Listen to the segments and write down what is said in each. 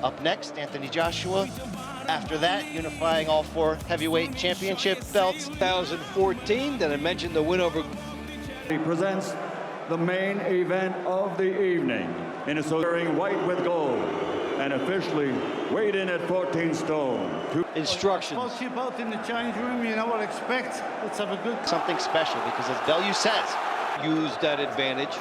Up next, Anthony Joshua. After that, unifying all 4 heavyweight championship belts. 2014, then I mentioned the win over... He presents the main event of the evening. Wearing white with gold and officially weighed in at 14 stone. Instructions. Both you both in the change room, you know what to expect. Let's have a good... Something special, because as Belleu says, use that advantage.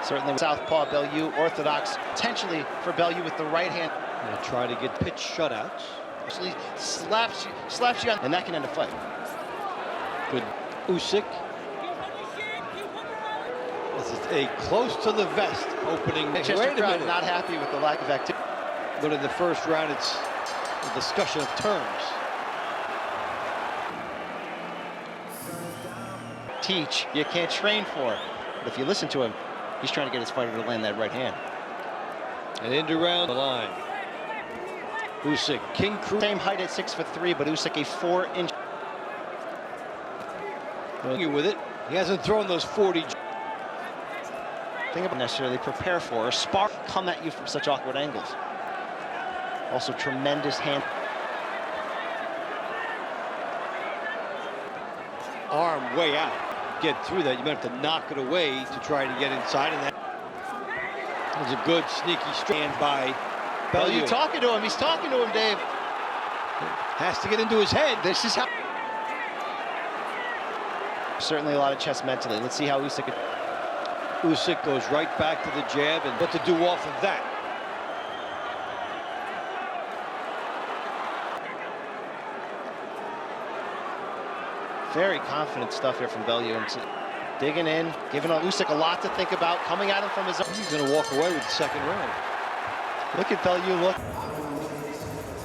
Certainly southpaw Belleu, orthodox, potentially for Belleu with the right hand. Gonna try to get pitch shutouts. Actually slaps you on, and that can end a fight. Good Usyk. This is a close to the vest opening. The Chester crowd not happy with the lack of activity. But in the first round, it's a discussion of terms. Teach, you can't train for. But if you listen to him, he's trying to get his fighter to land that right hand. And into round the line. Usyk, king cruiser. Same height at 6'3", but Usyk a 4-inch. With it, he hasn't thrown those 40. Think about necessarily prepare for or spark come at you from such awkward angles. Also tremendous hand. Arm way out. Get through that, you might have to knock it away to try to get inside, and that was a good sneaky stand by Belleu. You talking to him? He's talking to him, Dave. Has to get into his head. This is how. Certainly a lot of chess mentally. Let's see how Usyk. Usyk goes right back to the jab, and what to do off of that. Very confident stuff here from Belleu. Digging in, giving Usyk a lot to think about, coming at him from his own. He's going to walk away with the second round. Look at Belleu, look.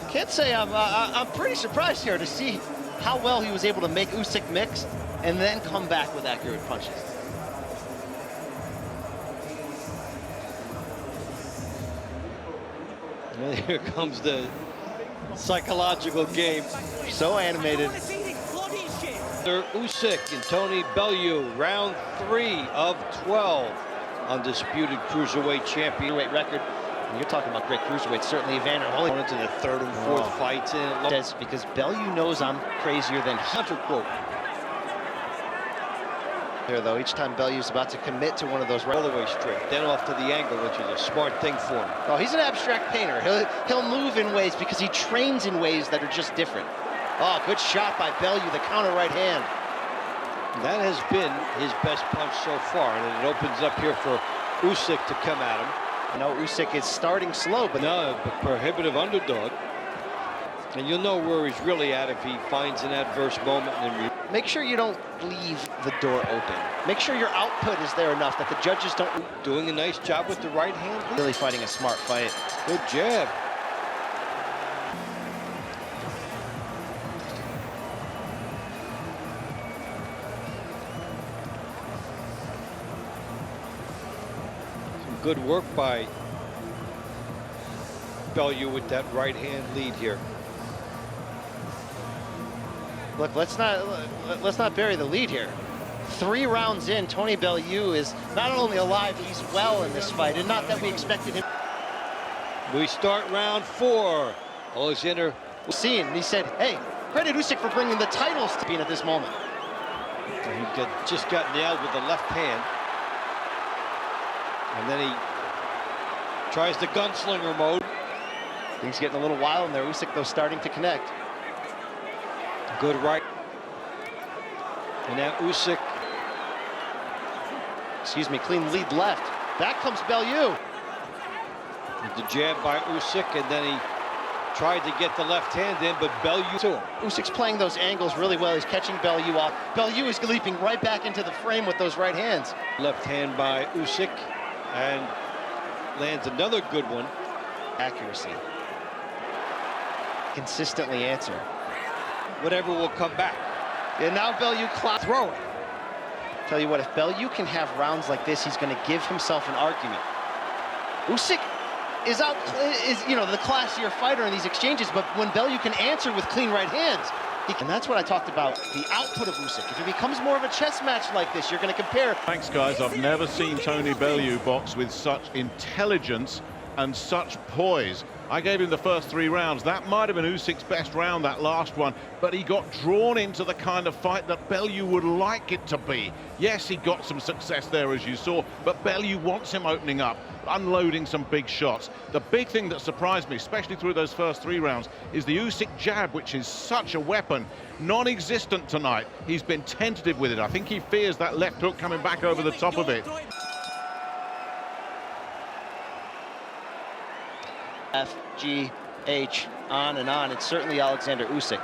Can't say I'm pretty surprised here to see how well he was able to make Usyk mix and then come back with accurate punches. And here comes the psychological game. So animated. Usyk and Tony Bellew, round 3 of 12. Undisputed cruiserweight champion. Record. And you're talking about great cruiserweights. Certainly Evander Holyfield into the 3rd and 4th fights in. Says because Belleu knows I'm crazier than Hunter quote. Here though, each time Belleu's about to commit to one of those all the way straight, then off to the angle, which is a smart thing for him. Oh, he's an abstract painter. He'll move in ways because he trains in ways that are just different. Oh, good shot by Belleu, the counter right hand. That has been his best punch so far, and it opens up here for Usyk to come at him. You know, Usyk is starting slow, but no, but prohibitive underdog. And you'll know where he's really at if he finds an adverse moment. Make sure you don't leave the door open. Make sure your output is there enough that the judges don't... Doing a nice job with the right hand. Really fighting a smart fight. Good jab. Some good work by Belleu with that right hand lead here. Look, let's not bury the lead here. 3 rounds in, Tony Bellew is not only alive, he's well in this fight, and not that we expected him. We start round 4. Oleksandr Usyk, and he said, hey, credit Usyk for bringing the titles to being at this moment. He just got nailed with the left hand. And then he tries the gunslinger mode. Things getting a little wild in there. Usyk, though, starting to connect. Good right. And now Usyk. Excuse me, clean lead left. Back comes Belleu. The jab by Usyk, and then he tried to get the left hand in, but Belleu to him. Usyk's playing those angles really well. He's catching Belleu off. Belleu is leaping right back into the frame with those right hands. Left hand by Usyk, and lands another good one. Accuracy. Consistently answer. Whatever will come back. And now Belleu throwing. Tell you what, if Belleu can have rounds like this, he's going to give himself an argument. Usyk is you know, the classier fighter in these exchanges, but when Belleu can answer with clean right hands, and that's what I talked about, the output of Usyk. If it becomes more of a chess match like this, you're going to compare. Thanks, guys. I've never seen Tony Bellew box with such intelligence and such poise. I gave him the first 3 rounds. That might have been Usyk's best round, that last one, but he got drawn into the kind of fight that Bellew would like it to be. Yes, he got some success there, as you saw, but Bellew wants him opening up, unloading some big shots. The big thing that surprised me, especially through those first 3 rounds, is the Usyk jab, which is such a weapon, non-existent tonight. He's been tentative with it. I think he fears that left hook coming back over the top of it. F, G, H, on and on. It's certainly Oleksandr Usyk.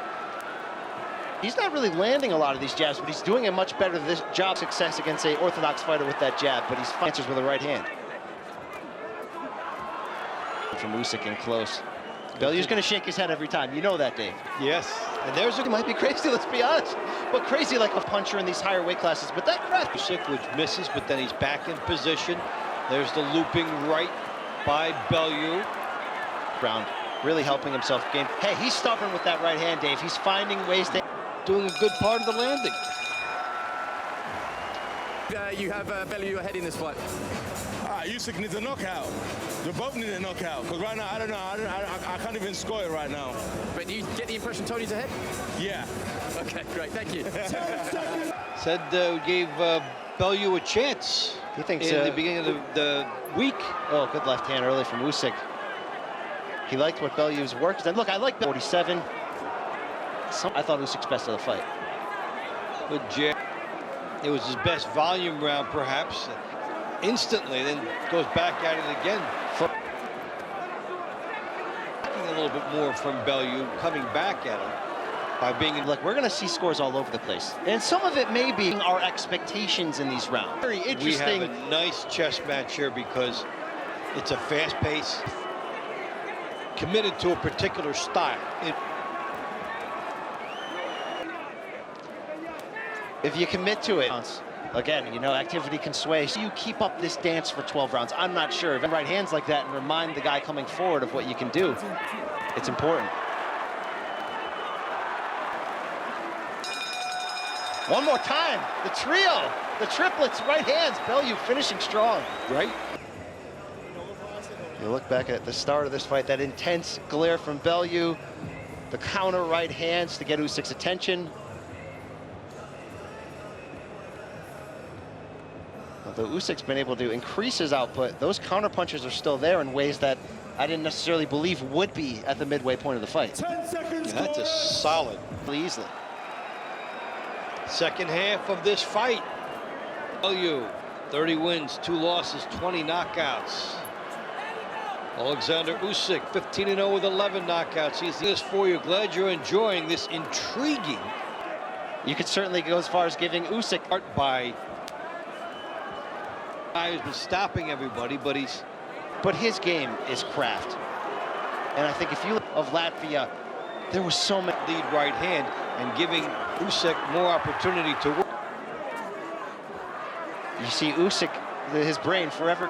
He's not really landing a lot of these jabs, but he's doing a much better this job success against a orthodox fighter with that jab, but he's answers with a right hand. From Usyk in close. Bellew's going to shake his head every time. You know that, Dave. Yes. And there's It might be crazy, let's be honest, but crazy like a puncher in these higher weight classes. But that crap. Usyk, which misses, but then he's back in position. There's the looping right by Belleu. Round, really helping himself gain. Hey, he's stubborn with that right hand, Dave. He's finding ways to Doing a good part of the landing. You have Belleu ahead in this fight. Usyk needs a knockout. They both need a knockout. Because right now, I don't know. I can't even score it right now. But you get the impression Tony's ahead? Yeah. Okay, great. Thank you. Said gave Belleu a chance. He thinks in the beginning of the week. Oh, good left hand early from Usyk. He liked what Bellew's work. And look, I like 47. I thought Usyk's best of the fight. Good jab. It was his best volume round, perhaps. Instantly, then goes back at it again. A little bit more from Belleu, coming back at it by being like, we're going to see scores all over the place, and some of it may be our expectations in these rounds. Very interesting. We have a nice chess match here because it's a fast pace, committed to a particular style. If you commit to it, again, you know, activity can sway. So you keep up this dance for 12 rounds. I'm not sure. If right hands like that and remind the guy coming forward of what you can do, it's important. One more time, the trio, the triplets, right hands. Belleu finishing strong. Right. You look back at the start of this fight, that intense glare from Belleu, the counter right hands to get Usyk's attention. Although Usyk's been able to increase his output, those counter punches are still there in ways that I didn't necessarily believe would be at the midway point of the fight. 10 seconds. Yeah, that's a solid. Easily. Second half of this fight. Belleu, 30 wins, 2 losses, 20 knockouts. Oleksandr Usyk, 15-0 with 11 knockouts. He's this for you. Glad you're enjoying this intriguing. You could certainly go as far as giving Usyk By guy who's been stopping everybody, but his game is craft. And I think if you look of Latvia, there was so many lead right hand and giving Usyk more opportunity to work. You see Usyk, his brain forever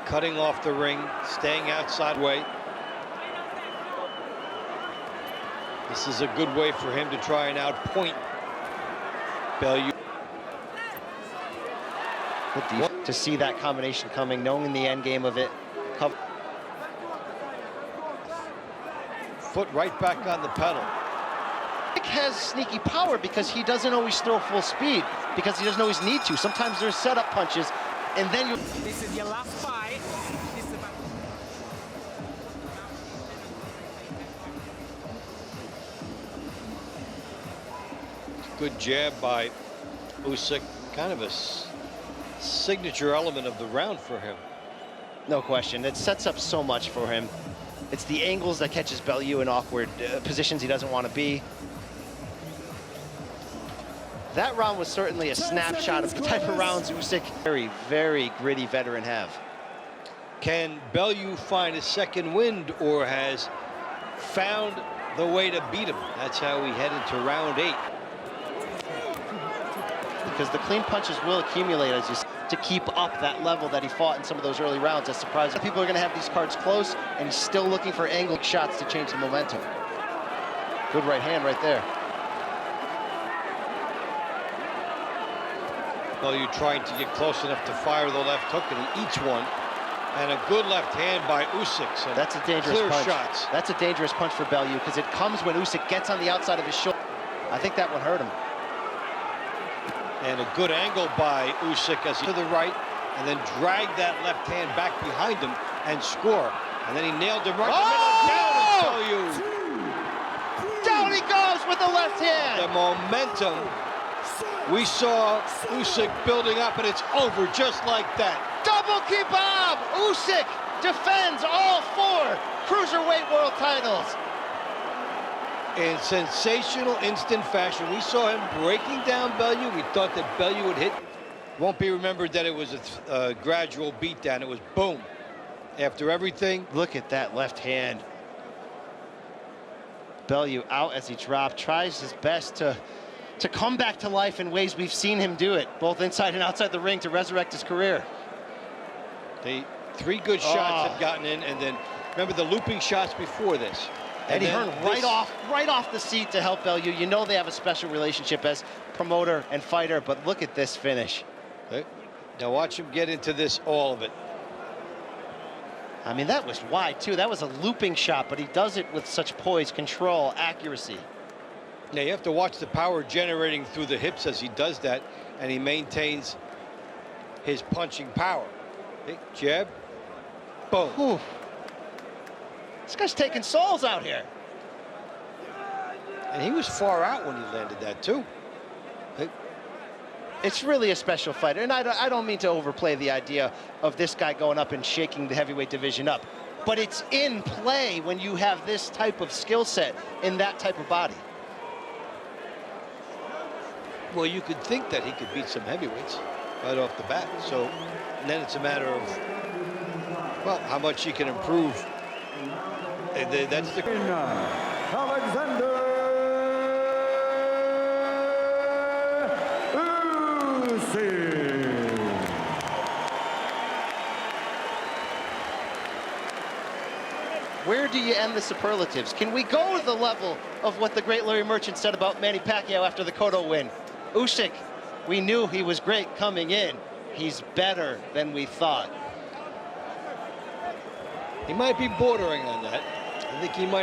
Cutting off the ring, staying outside weight. This is a good way for him to try and outpoint Belleu. To see that combination coming, knowing the end game of it. Foot right back on the pedal. Usyk has sneaky power because he doesn't always throw full speed, because he doesn't always need to. Sometimes there's setup punches, and then you. This is your last fight. Good jab by Usyk, kind of a signature element of the round for him. No question. It sets up so much for him. It's the angles that catches Belleu in awkward positions he doesn't want to be. That round was certainly a snapshot of the type of rounds Usyk, very, very gritty veteran, have. Can Belleu find a second wind, or has found the way to beat him? That's how we head into round 8. Because the clean punches will accumulate as you to keep up that level that he fought in some of those early rounds. That's surprising. People are going to have these cards close, and he's still looking for angled shots to change the momentum. Good right hand right there. Belleu trying to get close enough to fire the left hook, and he eats one. And a good left hand by Usyk. Some That's a dangerous clear punch. shots. That's a dangerous punch for Belleu because it comes when Usyk gets on the outside of his shoulder. I think that one hurt him. And a good angle by Usyk as he to the right, and then drag that left hand back behind him and score. And then he nailed him right in the middle. Down and Belleu. Down he goes with the left hand. The momentum. We saw Usyk building up, and it's over just like that. Double kebab! Usyk defends all 4 cruiserweight world titles. In sensational instant fashion, we saw him breaking down Belleu. We thought that Belleu would hit. Won't be remembered that it was a gradual beatdown. It was boom. After everything. Look at that left hand. Belleu out as he dropped, tries his best to come back to life in ways we've seen him do it, both inside and outside the ring, to resurrect his career. The 3 good shots had gotten in, and then remember the looping shots before this. Eddie Hearn right off the seat to help Belleu. You know they have a special relationship as promoter and fighter, but look at this finish. Okay. Now watch him get into this, all of it. I mean, that was wide too. That was a looping shot, but he does it with such poise, control, accuracy. Now you have to watch the power generating through the hips as he does that, and he maintains his punching power. Okay, jab, boom. Whew. This guy's taking souls out here. And he was far out when he landed that too. Okay. It's really a special fighter, and I don't mean to overplay the idea of this guy going up and shaking the heavyweight division up, but it's in play when you have this type of skill set in that type of body. Well, you could think that he could beat some heavyweights right off the bat. So then it's a matter of, well, how much he can improve. That's the... Oleksandr Usyk. Where do you end the superlatives? Can we go to the level of what the great Larry Merchant said about Manny Pacquiao after the Cotto win? Usyk, we knew he was great coming in. He's better than we thought. He might be bordering on that. I think he might